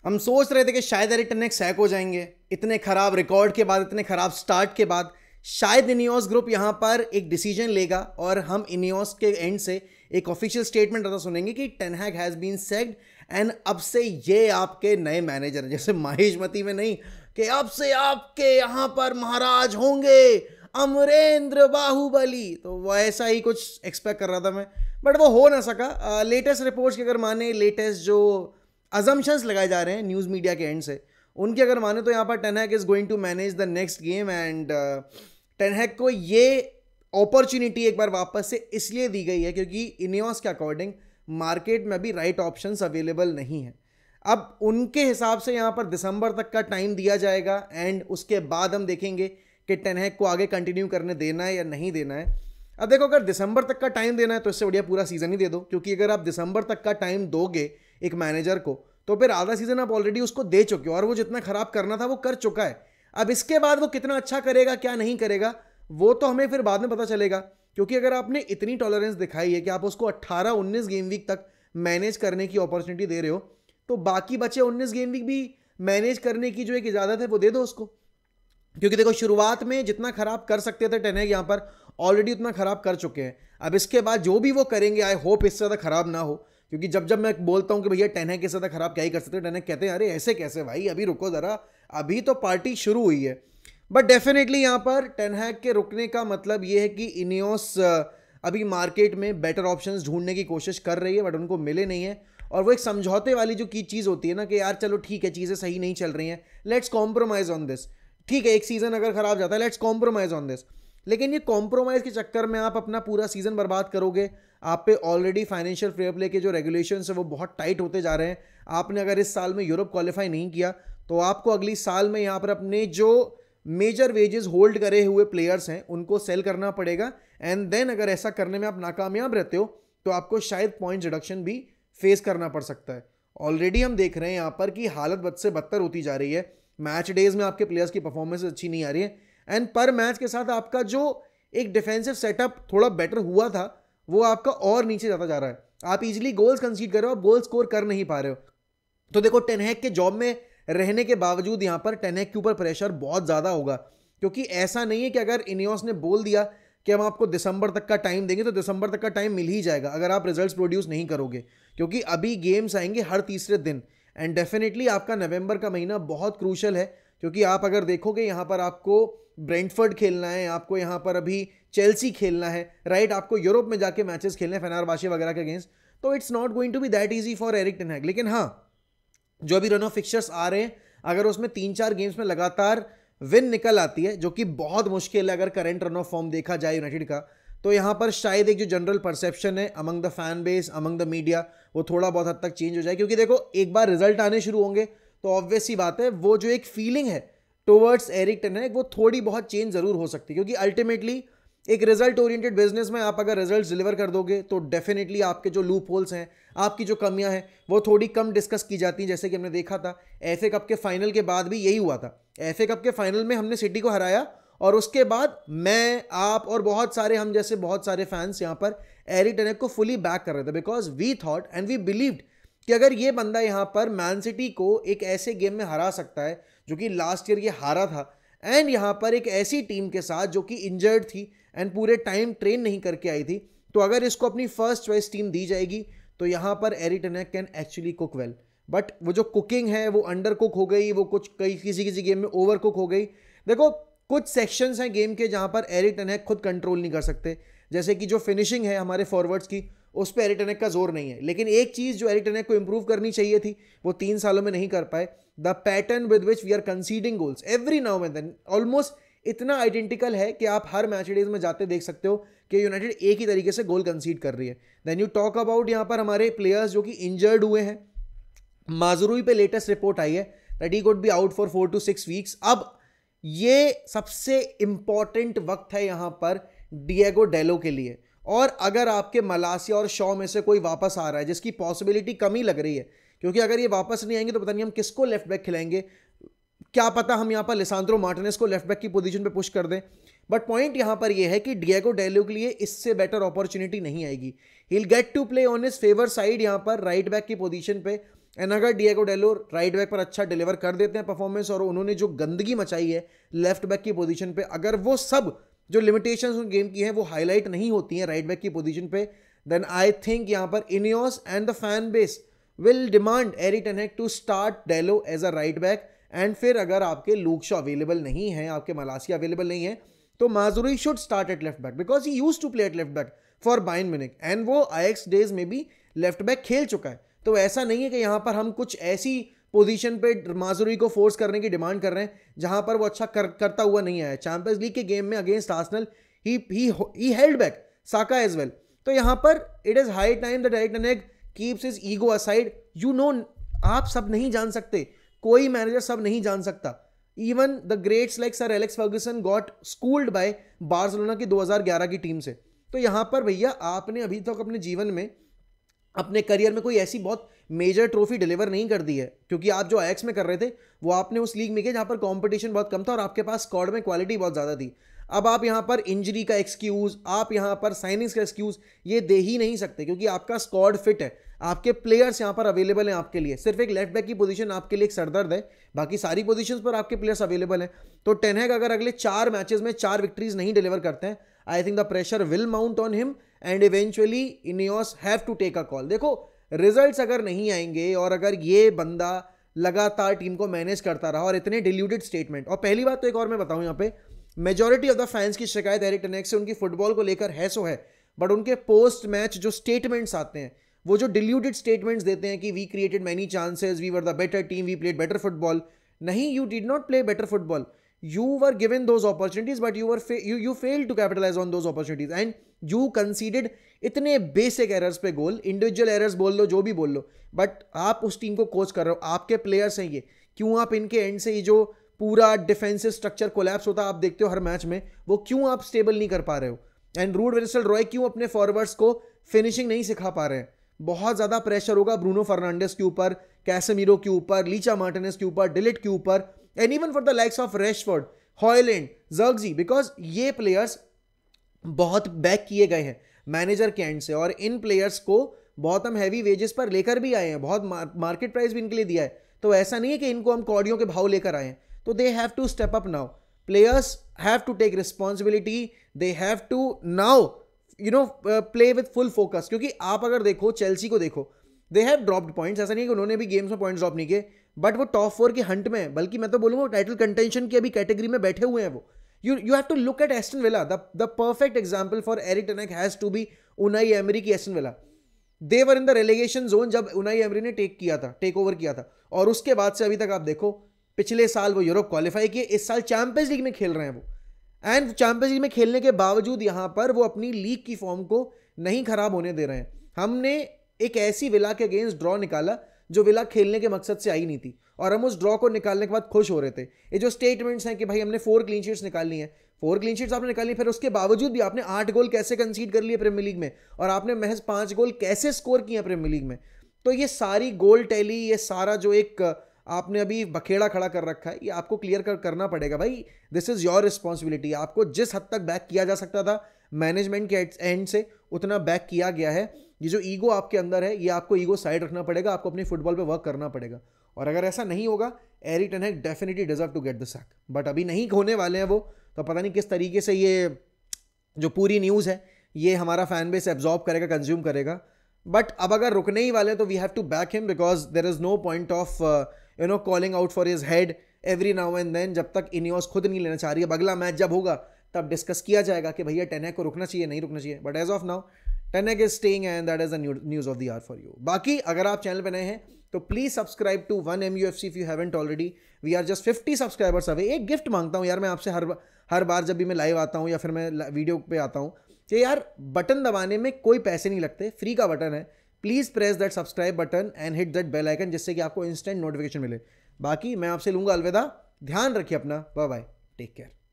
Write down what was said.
हम सोच रहे थे कि शायद एरिक टेन हैग सैक हो जाएंगे, इतने खराब रिकॉर्ड के बाद, इतने खराब स्टार्ट के बाद शायद इनियोस ग्रुप यहां पर एक डिसीजन लेगा और हम इनियोस के एंड से एक ऑफिशियल स्टेटमेंट ऐसा सुनेंगे कि ten Hag has been sacked and अब से ये आपके नए मैनेजर, जैसे महेशमती में नहीं कि अब से आपके यहां पर महाराज होंगे अमरेंद्र बाहुबली, तो वैसा ही कुछ एक्सपेक्ट कर रहा था मैं, बट वो हो ना सका। लेटेस्ट रिपोर्ट्स की अगर माने, लेटेस्ट जो अजम्पशंस लगाए जा रहे हैं न्यूज़ मीडिया के एंड से, उनकी अगर माने तो यहाँ पर ten Hag is going to manage the next game and ten Hag को ये अपॉर्चुनिटी एक बार वापस से इसलिए दी गई है क्योंकि इनियोस के अकॉर्डिंग मार्केट में अभी राइट ऑप्शंस अवेलेबल नहीं है। अब उनके हिसाब से यहाँ पर दिसंबर तक का टाइम दिया जाएगा एंड उसके बाद हम देखेंगे कि टेन हैग को आगे कंटिन्यू करने देना है या नहीं देना है। अब देखो, अगर दिसंबर तक का टाइम देना है तो इससे बढ़िया पूरा सीजन ही दे दो, क्योंकि अगर आप दिसंबर तक का टाइम दोगे एक मैनेजर को तो फिर आधा सीजन आप ऑलरेडी उसको दे चुके हो और वो जितना खराब करना था वो कर चुका है। अब इसके बाद वो कितना अच्छा करेगा क्या नहीं करेगा वो तो हमें फिर बाद में पता चलेगा, क्योंकि अगर आपने इतनी टॉलरेंस दिखाई है कि आप उसको 18-19 गेम वीक तक मैनेज करने की अपॉर्चुनिटी दे रहे हो, तो बाकी बचे 19 गेम वीक भी मैनेज करने की जो एक इजाजत है वो दे दो उसको। क्योंकि देखो, शुरुआत में जितना खराब कर सकते थे टेन हैग यहाँ पर ऑलरेडी उतना खराब कर चुके हैं। अब इसके बाद जो भी वो करेंगे आई होप इससे ज़्यादा खराब ना हो, क्योंकि जब जब मैं बोलता हूँ कि भैया टेन हैग के ज़्यादा खराब क्या ही कर सकते हैं, टेन हैग कहते हैं अरे ऐसे कैसे भाई, अभी रुको ज़रा, अभी तो पार्टी शुरू हुई है। बट डेफिनेटली यहाँ पर टेन हैग के रुकने का मतलब ये है कि इनियोस अभी मार्केट में बेटर ऑप्शंस ढूंढने की कोशिश कर रही है बट उनको मिले नहीं है। और वो एक समझौते वाली जो की चीज़ होती है ना कि यार चलो ठीक है, चीज़ें सही नहीं चल रही हैं, लेट्स कॉम्प्रोमाइज़ ऑन दिस। ठीक है, एक सीज़न अगर खराब जाता है, लेट्स कॉम्प्रोमाइज़ ऑन दिस। लेकिन ये कॉम्प्रोमाइज़ के चक्कर में आप अपना पूरा सीज़न बर्बाद करोगे। आप पे ऑलरेडी फाइनेंशियल फेयर प्ले के जो रेगुलेशंस है वो बहुत टाइट होते जा रहे हैं। आपने अगर इस साल में यूरोप क्वालिफाई नहीं किया तो आपको अगली साल में यहाँ पर अपने जो मेजर वेजेस होल्ड करे हुए प्लेयर्स हैं उनको सेल करना पड़ेगा एंड देन अगर ऐसा करने में आप नाकामयाब रहते हो तो आपको शायद पॉइंट रिडक्शन भी फेस करना पड़ सकता है। ऑलरेडी हम देख रहे हैं यहाँ पर कि हालत बद से बदतर होती जा रही है। मैच डेज में आपके प्लेयर्स की परफॉर्मेंस अच्छी नहीं आ रही है एंड पर मैच के साथ आपका जो एक डिफेंसिव सेटअप थोड़ा बेटर हुआ था वो आपका और नीचे जाता जा रहा है। आप इजीली गोल्स कंसीड कर रहे हो, आप गोल स्कोर कर नहीं पा रहे हो। तो देखो, टेन हैग के जॉब में रहने के बावजूद यहाँ पर टेन हैग के ऊपर प्रेशर बहुत ज़्यादा होगा, क्योंकि ऐसा नहीं है कि अगर इनियोस ने बोल दिया कि हम आपको दिसंबर तक का टाइम देंगे तो दिसंबर तक का टाइम मिल ही जाएगा अगर आप रिजल्ट्स प्रोड्यूस नहीं करोगे, क्योंकि अभी गेम्स आएंगे हर तीसरे दिन एंड डेफिनेटली आपका नवंबर का महीना बहुत क्रूशल है। क्योंकि आप अगर देखोगे यहाँ पर आपको ब्रेंटफर्ड खेलना है, आपको यहाँ पर अभी चेल्सी खेलना है, राइट, आपको यूरोप में जाके मैचेस खेलने हैं फेनेरबाचे वगैरह के अगेंस्ट, तो it's not going to be that easy for Erik ten Hag. लेकिन हाँ, जो अभी रन ऑफ फिक्चर्स आ रहे हैं अगर उसमें 3-4 गेम्स में लगातार विन निकल आती है, जो कि बहुत मुश्किल है अगर करंट रन ऑफ फॉर्म देखा जाए यूनाइटेड का, तो यहाँ पर शायद एक जो जनरल परसेप्शन है among the fan base, among the media, वो थोड़ा बहुत हद तक चेंज हो जाए। क्योंकि देखो, एक बार रिजल्ट आने शुरू होंगे तो ऑब्वियस सी बात है वो जो एक फीलिंग है टुवर्ड्स एरिक टेन हैग वो थोड़ी बहुत चेंज जरूर हो सकती है। क्योंकि अल्टीमेटली एक रिजल्ट ओरिएंटेड बिजनेस में आप अगर रिजल्ट डिलीवर कर दोगे तो डेफिनेटली आपके जो लूप होल्स हैं, आपकी जो कमियां हैं वो थोड़ी कम डिस्कस की जाती हैं। जैसे कि हमने देखा था एफए कप के फाइनल के बाद भी यही हुआ था। एफए कप के फाइनल में हमने सिटी को हराया और उसके बाद मैं, आप और बहुत सारे हम जैसे बहुत सारे फैंस यहाँ पर एरिक टेन हैग को फुली बैक कर रहे थे, because we thought and we believed कि अगर ये बंदा यहाँ पर मैन सिटी को एक ऐसे गेम में हरा सकता है जो कि लास्ट ईयर ये हारा था एंड यहाँ पर एक ऐसी टीम के साथ जो कि इंजर्ड थी एंड पूरे टाइम ट्रेन नहीं करके आई थी, तो अगर इसको अपनी फर्स्ट चॉइस टीम दी जाएगी तो यहाँ पर Erik ten Hag can actually cook well. But वो जो कुकिंग है वो अंडर कुक हो गई, वो कुछ किसी किसी गेम में ओवर कुक हो गई। देखो, कुछ सेक्शंस हैं गेम के जहाँ पर एरिक टेन हैग खुद कंट्रोल नहीं कर सकते, जैसे कि जो फिनिशिंग है हमारे फॉरवर्ड्स की उस पर एरिक टेन हैग का जोर नहीं है। लेकिन एक चीज़ जो एरिक टेन हैग को इंप्रूव करनी चाहिए थी वो 3 सालों में नहीं कर पाए, the pattern with which we are conceding goals every now and then almost इतना आइडेंटिकल है कि आप हर मैच डेज में जाते देख सकते हो कि यूनाइटेड एक ही तरीके से गोल कंसीड कर रही है। देन यू टॉक अबाउट यहाँ पर हमारे प्लेयर्स जो कि इंजर्ड हुए हैं। माजुरुई पे लेटेस्ट रिपोर्ट आई है that he could be out for 4 to 6 weeks. अब ये सबसे इंपॉर्टेंट वक्त है यहाँ पर डिएगो डेलो के लिए, और अगर आपके मलासिया और शॉ में से कोई वापस आ रहा है, जिसकी पॉसिबिलिटी कम ही लग रही है, क्योंकि अगर ये वापस नहीं आएंगे तो पता नहीं हम किसको लेफ्ट बैक खिलाएंगे, क्या पता हम यहाँ पर लिसांद्रो मार्टिनेज को लेफ्ट बैक की पोजीशन पे पुश कर दें। बट पॉइंट यहाँ पर ये है कि डिएगो डेलो के लिए इससे बेटर अपॉर्चुनिटी नहीं आएगी। He will get to play on his favour side यहाँ पर राइट बैक की पोजीशन पे एंड अगर डिएगो डेलो राइट बैक पर अच्छा डिलीवर कर देते हैं परफॉर्मेंस, और उन्होंने जो गंदगी मचाई है लेफ्ट बैक की पोजीशन पे, अगर वो सब जो लिमिटेशंस उन गेम की हैं वो हाईलाइट नहीं होती हैं राइट बैक की पोजीशन पे, देन आई थिंक यहां पर Ineos and the fan base will demand Erik ten Hag to start Dalot as a right back. And फिर अगर आपके लूक शॉ अवेलेबल नहीं है, आपके मलासिया अवेलेबल नहीं है, तो Mazraoui should start at left back because he used to play at left back for Bayern Munich and वो आईएक्स डेज में भी लेफ्ट बैक खेल चुका है। तो ऐसा नहीं है कि यहां पर हम कुछ ऐसी पोजीशन पे माजुरी को फोर्स करने की डिमांड कर रहे हैं जहां पर वो अच्छा करता हुआ नहीं आया। चैंपियंस लीग के गेम में against Arsenal he held back Saka as well. तो यहां पर it is high time that Erik ten Hag keeps his ego aside. You know, आप सब नहीं जान सकते, कोई मैनेजर सब नहीं जान सकता। Even the greats like sir Alex Ferguson got schooled by Barcelona की 2011 की टीम से। तो यहां पर भैया आपने अभी तक अपने जीवन में, अपने करियर में कोई ऐसी बहुत मेजर ट्रॉफी डिलीवर नहीं कर दी है, क्योंकि आप जो आईएक्स में कर रहे थे वो आपने उस लीग में किया जहां पर कंपटीशन बहुत कम था और आपके पास स्क्वाड में क्वालिटी बहुत ज़्यादा थी। अब आप यहां पर इंजरी का एक्सक्यूज, आप यहां पर साइनिंग्स का एक्सक्यूज ये दे ही नहीं सकते, क्योंकि आपका स्क्वाड फिट है, आपके प्लेयर्स यहां पर अवेलेबल हैं आपके लिए। सिर्फ एक लेफ्ट बैक की पोजीशन आपके लिए एक सरदर्द है, बाकी सारी पोजीशंस पर आपके प्लेयर्स अवेलेबल हैं। तो टेन हैग अगर अगले 4 मैचेस में 4 विक्ट्रीज नहीं डिलीवर करते हैं, I think the pressure will mount on him and eventually INEOS have to take a call. देखो, रिजल्ट्स अगर नहीं आएंगे और अगर ये बंदा लगातार टीम को मैनेज करता रहा और इतने डिल्यूटेड स्टेटमेंट, और पहली बात तो एक और मैं बताऊं, यहाँ पे मेजॉरिटी ऑफ द फैंस की शिकायत एरिक टेन हैग से उनकी फुटबॉल को लेकर है सो है, बट उनके पोस्ट मैच जो स्टेटमेंट्स आते हैं, वो जो डिल्यूटेड स्टेटमेंट्स देते हैं कि we created many chances, we were the better team, we played better football. नहीं, you did not play better football, you were given those opportunities but you failed to capitalize on those opportunities and you conceded इतने basic errors पे गोल। Individual errors बोल लो, जो भी बोल लो, but आप उस team को कोच कर रहे हो, आपके प्लेयर्स हैं ये, क्यों आप इनके एंड से ये जो पूरा डिफेंसिव स्ट्रक्चर कोलैप्स होता है आप देखते हो हर मैच में, वो क्यों आप स्टेबल नहीं कर पा रहे हो? एंड रूड विनिस्टेल रॉय क्यों अपने फॉरवर्ड्स को फिनिशिंग नहीं सिखा पा रहे हैं? बहुत ज्यादा प्रेशर होगा ब्रूनो फर्नांडिस के ऊपर, कैसेमीरो के ऊपर, लीचा मार्टिनेज के ऊपर, डिलिट के ऊपर, and even for the likes of Rashford, Hojlund, Zirkzee, because ये प्लेयर्स बहुत बैक किए गए हैं मैनेजर के एंड से, और इन प्लेयर्स को बहुत हम हैवी वेजेस पर लेकर भी आए हैं, बहुत मार्केट प्राइस भी इनके लिए दिया है। तो ऐसा नहीं है कि इनको हम कौड़ियों के भाव लेकर आए हैं। तो they have to step up now, players have to take responsibility, they have to now play with full focus. क्योंकि आप अगर देखो, चेल्सी को देखो, दे हैव ड्रॉप्ड पॉइंट्स, ऐसा नहीं कि उन्होंने भी गेम्स में पॉइंट्स ड्रॉप नहीं किए, बट वो टॉप 4 की हंट में है, बल्कि मैं तो बोलूंगा टाइटल कंटेंशन की अभी कैटेगरी में बैठे हुए हैं वो। You have to look at Aston Villa, the perfect example for Erik ten Hag has to be Unai Emery की Aston Villa. They were in the relegation zone जब उनाई एमरी ने टेक ओवर किया था, और उसके बाद से अभी तक आप देखो, पिछले साल वो यूरोप क्वालिफाई किए, इस साल चैंपियंस लीग में खेल रहे हैं वो, एंड चैंपियंस लीग में खेलने के बावजूद यहां पर वो अपनी लीग की फॉर्म को नहीं खराब होने दे रहे हैं। हमने एक ऐसी विला के अगेंस्ट ड्रॉ निकाला जो विला खेलने के मकसद से आई नहीं थी, और हम उस ड्रॉ को निकालने के बाद खुश हो रहे थे। ये जो स्टेटमेंट्स हैं कि भाई हमने 4 क्लीन शीट्स निकालनी है, 4 क्लीन शीट्स आपने निकाली, फिर उसके बावजूद भी आपने 8 गोल कैसे कंसीड कर लिए प्रीमियर लीग में, और आपने महज 5 गोल कैसे स्कोर किए प्रीमियर लीग में। तो ये सारी गोल टैली, ये सारा जो एक आपने अभी बखेड़ा खड़ा कर रखा है, ये आपको क्लियर करना पड़ेगा भाई। This is your responsibility. आपको जिस हद तक बैक किया जा सकता था मैनेजमेंट के एंड से, उतना बैक किया गया है। ये जो ईगो आपके अंदर है, ये आपको ईगो साइड रखना पड़ेगा, आपको अपनी फुटबॉल पे वर्क करना पड़ेगा, और अगर ऐसा नहीं होगा, Erik ten Hag definitely deserve to get the sack. But अभी नहीं होने वाले हैं वो, तो पता नहीं किस तरीके से ये जो पूरी न्यूज़ है ये हमारा फैन बेस एब्जॉर्ब करेगा, कंज्यूम करेगा। बट अब अगर रुकने ही वाले हैं तो we have to back him, because there is no point of calling out for his head every now and then, जब तक इनियोस खुद नहीं लेना चाह रही है। अगला मैच जब होगा तब डिस्कस किया जाएगा कि भैया टेन हैग को रुकना चाहिए, नहीं रुकना चाहिए। But as of now ten Hag is staying and that is the news of the hour for you. बाकी अगर आप चैनल पे नए हैं तो please subscribe to 1MUFC if you haven't already. We are just 50 subscribers away. एक gift मांगता हूँ यार मैं आपसे हर बार जब भी मैं लाइव आता हूँ या फिर मैं वीडियो पे आता हूँ, कि यार बटन दबाने में कोई पैसे नहीं लगते, फ्री का बटन है। Please press that subscribe button and hit that bell icon, जिससे कि आपको इंस्टेंट नोटिफिकेशन मिले। बाकी मैं आपसे लूंगा अलविदा। ध्यान रखिए अपना, बाय बाय, टेक केयर।